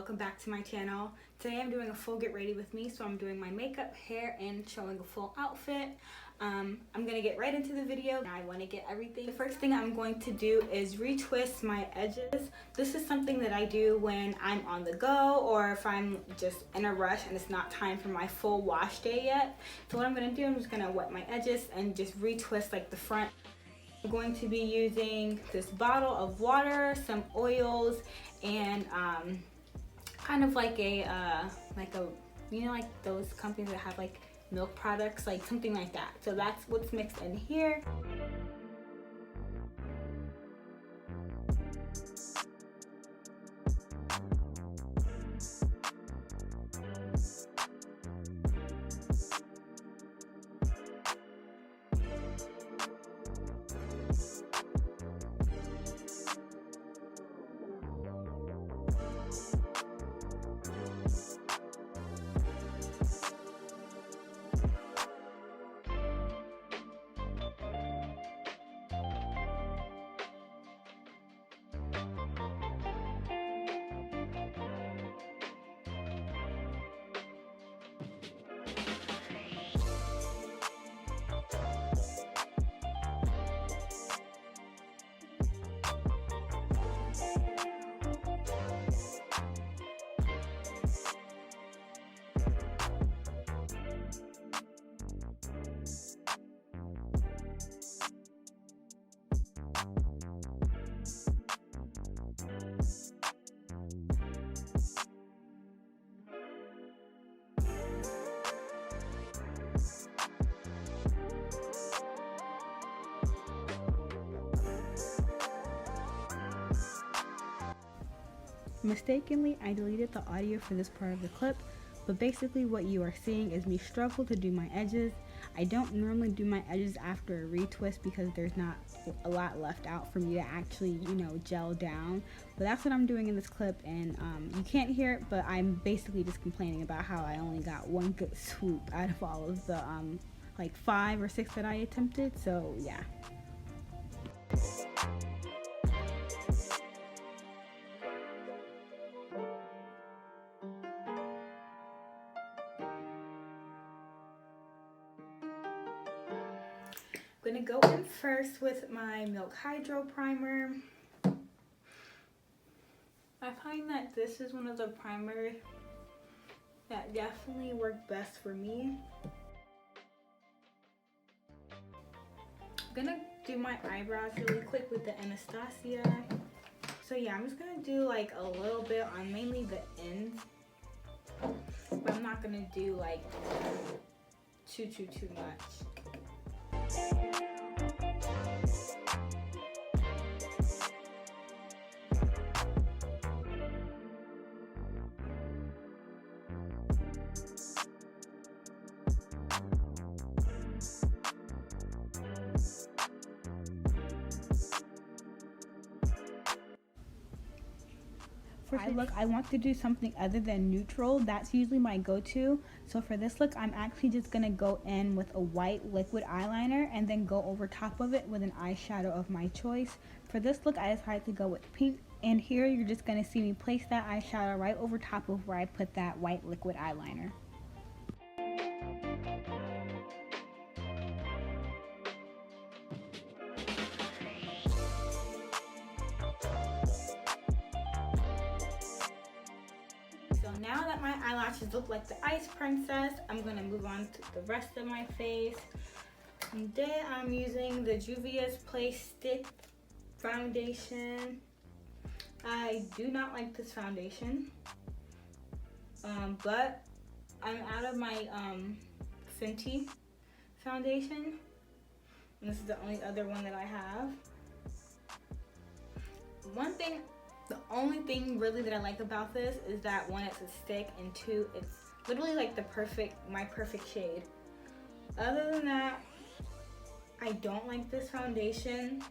welcome back to my channel. Today I'm doing a full get ready with me, so I'm doing my makeup, hair, and showing a full outfit. I'm gonna get right into the video. I want to get everything. The first thing I'm going to do is retwist my edges. This is something that I do when I'm on the go or if I'm just in a rush and it's not time for my full wash day yet. So what I'm gonna do, I'm just gonna wet my edges and just retwist like the front. I'm going to be using this bottle of water, some oils, and kind of like a you know, like those companies that have like milk products, like something like that. So that's what's mixed in here. Mistakenly, I deleted the audio for this part of the clip, but basically what you are seeing is me struggle to do my edges. I don't normally do my edges after a retwist because there's not a lot left out for me to actually, you know, gel down. But that's what I'm doing in this clip, and you can't hear it, but I'm basically just complaining about how I only got one good swoop out of all of the like 5 or 6 that I attempted, so yeah. I'm gonna go in first with my Milk Hydro Primer. I find that this is one of the primers that definitely work best for me. I'm gonna do my eyebrows really quick with the Anastasia. So yeah, I'm just gonna do like a little bit on mainly the ends, but I'm not gonna do like too much. For this look, I want to do something other than neutral. That's usually my go-to. So for this look, I'm actually just gonna go in with a white liquid eyeliner and then go over top of it with an eyeshadow of my choice. For this look, I decided to go with pink. And here, you're just gonna see me place that eyeshadow right over top of where I put that white liquid eyeliner. Now that my eyelashes look like the Ice Princess, I'm going to move on to the rest of my face. Today I'm using the Juvia's Play Stick foundation. I do not like this foundation, but I'm out of my Fenty foundation. And this is the only other one that I have. The only thing really that I like about this is that one, it's a stick, and two, it's literally like my perfect shade. Other than that, I don't like this foundation.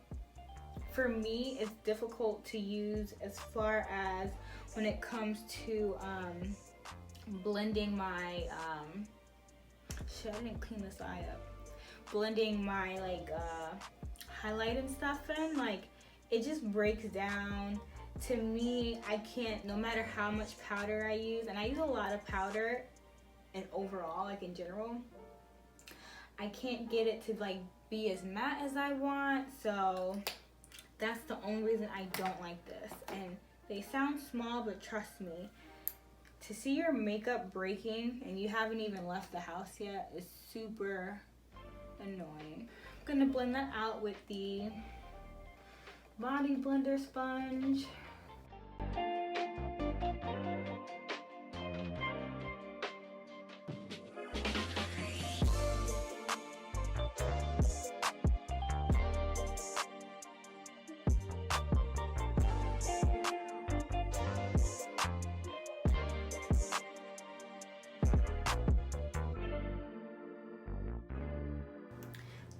For me, it's difficult to use as far as when it comes to blending my, shit, I didn't clean this eye up. Blending my like highlight and stuff in, like it just breaks down to me, I can't, no matter how much powder I use, and I use a lot of powder and overall, like in general, I can't get it to like be as matte as I want. So that's the only reason I don't like this. And they sound small, but trust me, to see your makeup breaking and you haven't even left the house yet is super annoying. I'm gonna blend that out with the body blender sponge.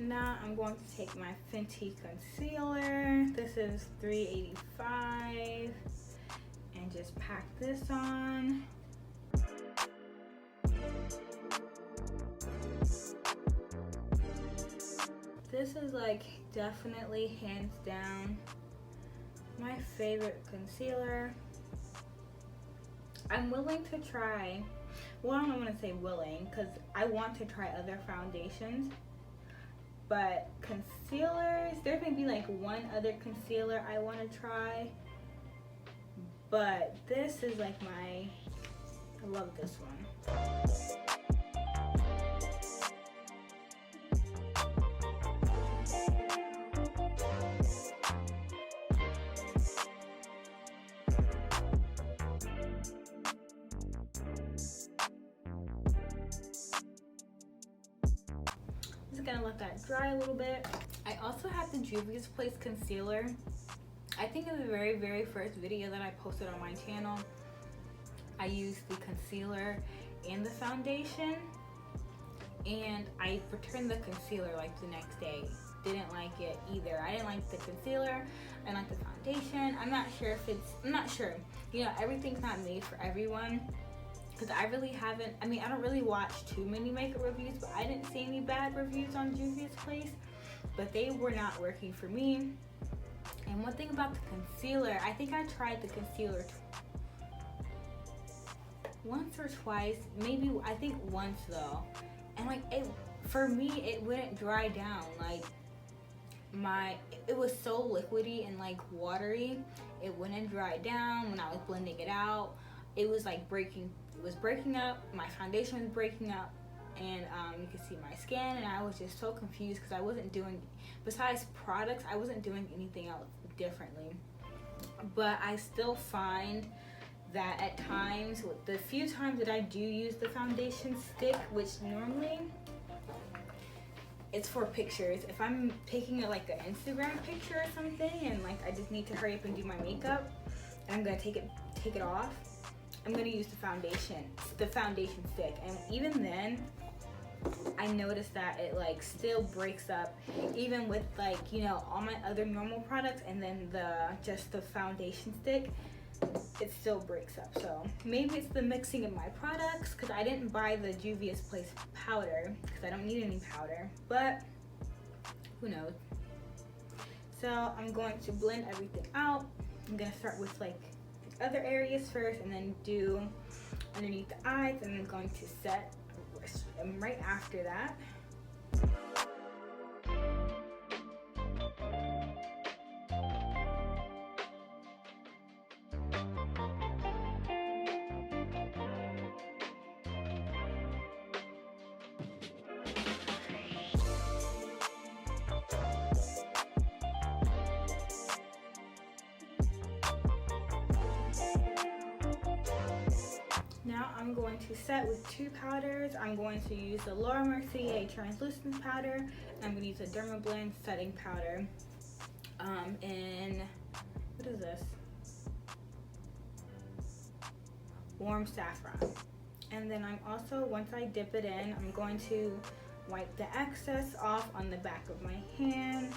Now I'm going to take my Fenty concealer. This is $3.85, and just pack this on. This is like definitely hands down my favorite concealer. I'm willing to try, well, I don't want to say willing because I want to try other foundations. But concealers, there may be like one other concealer I want to try, but this is like I love this one. Gonna let that dry a little bit. I also have the Juvia's Place concealer. I think in the very first video that I posted on my channel, I used the concealer and the foundation, and I returned the concealer like the next day. Didn't like it either. I didn't like the concealer, I didn't like the foundation. I'm not sure. You know, everything's not made for everyone. Because I really haven't, I don't really watch too many makeup reviews, but I didn't see any bad reviews on Juvia's Place, but they were not working for me. And one thing about the concealer, I think I tried the concealer once or twice, maybe, I think once though. And like, for me, it wouldn't dry down. Like, it was so liquidy and like watery, it wouldn't dry down when I was blending it out. It was like breaking up, my foundation was breaking up, and you could see my skin, and I was just so confused because I wasn't doing, besides products, I wasn't doing anything else differently. But I still find that at times, the few times that I do use the foundation stick, which normally it's for pictures, if I'm taking like an Instagram picture or something and like I just need to hurry up and do my makeup and I'm gonna take it off, I'm gonna use the foundation stick, and even then I noticed that it like still breaks up, even with like, you know, all my other normal products, and then just the foundation stick, it still breaks up. So maybe it's the mixing of my products, because I didn't buy the Juvia's Place powder because I don't need any powder, but who knows. So I'm going to blend everything out. I'm gonna start with like other areas first, and then do underneath the eyes, and then going to set right after that. Now I'm going to set with two powders. I'm going to use the Laura Mercier translucent powder. I'm going to use the Dermablend setting powder in, what is this? Warm Saffron. And then I'm also, once I dip it in, I'm going to wipe the excess off on the back of my hand.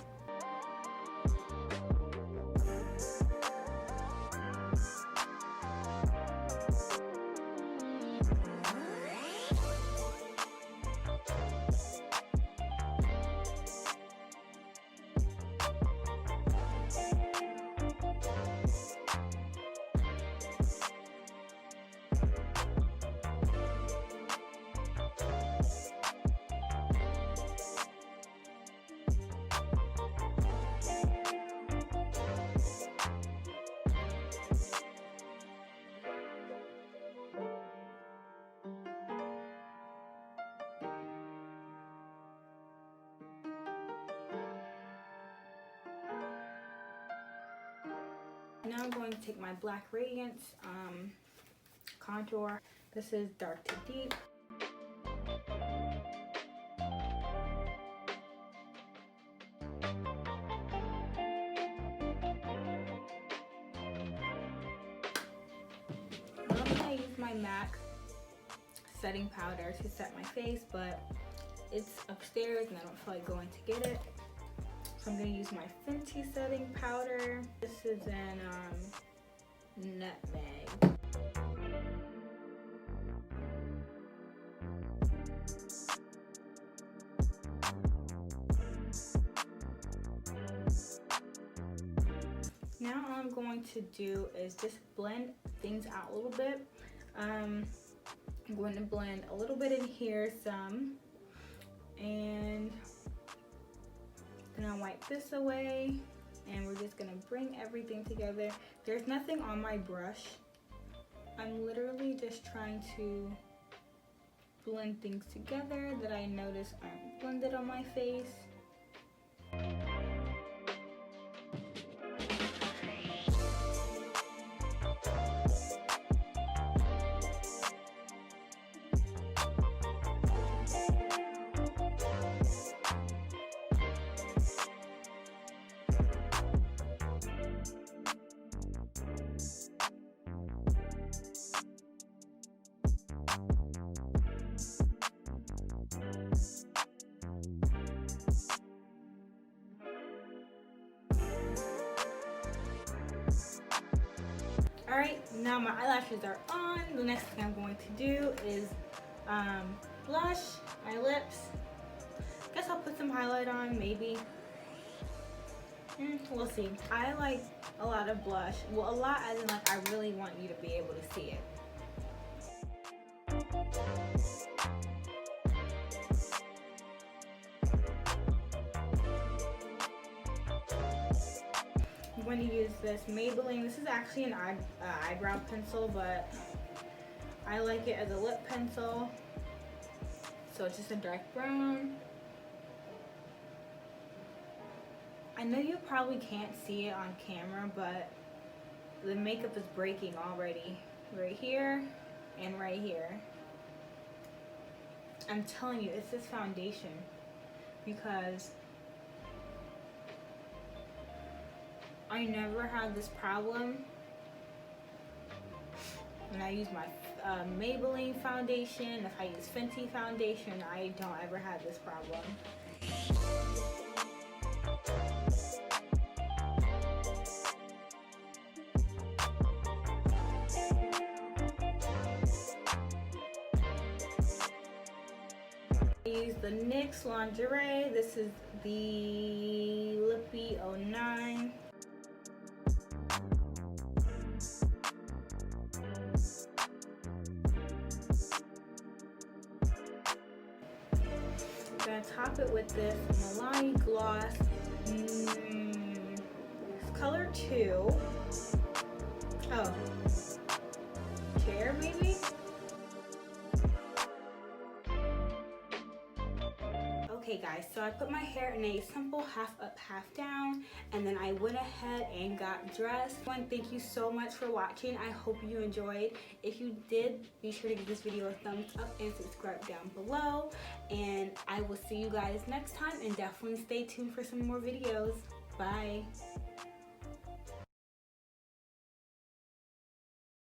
Now I'm going to take my Black Radiance contour. This is dark to deep. Normally I use my MAC setting powder to set my face, but it's upstairs and I don't feel like going to get it. So I'm going to use my Fenty setting powder. This is in Nutmeg. Now all I'm going to do is just blend things out a little bit. I'm going to blend a little bit in here, some, and then I'll wipe this away, and we're just gonna bring everything together. There's nothing on my brush. I'm literally just trying to blend things together that I notice aren't blended on my face. Alright, now my eyelashes are on. The next thing I'm going to do is blush my lips. Guess I'll put some highlight on, maybe. We'll see. I like a lot of blush. Well, a lot as in like I really want you to be able to see it. I'm going to use this Maybelline. This is actually an eyebrow pencil, but I like it as a lip pencil. So it's just a dark brown. I know you probably can't see it on camera, but the makeup is breaking already. Right here and right here. I'm telling you, it's this foundation, because I never had this problem when I use my Maybelline foundation. If I use Fenty foundation, I don't ever have this problem. I use the NYX lingerie. This is the Lippy 09. I'm gonna top it with this Milani gloss. It's color 2. Oh, chair maybe? Okay guys, so I put my hair in a simple half up, half down, and then I went ahead and got dressed. Thank you so much for watching. I hope you enjoyed. If you did, be sure to give this video a thumbs up and subscribe down below. And I will see you guys next time, and definitely stay tuned for some more videos. Bye.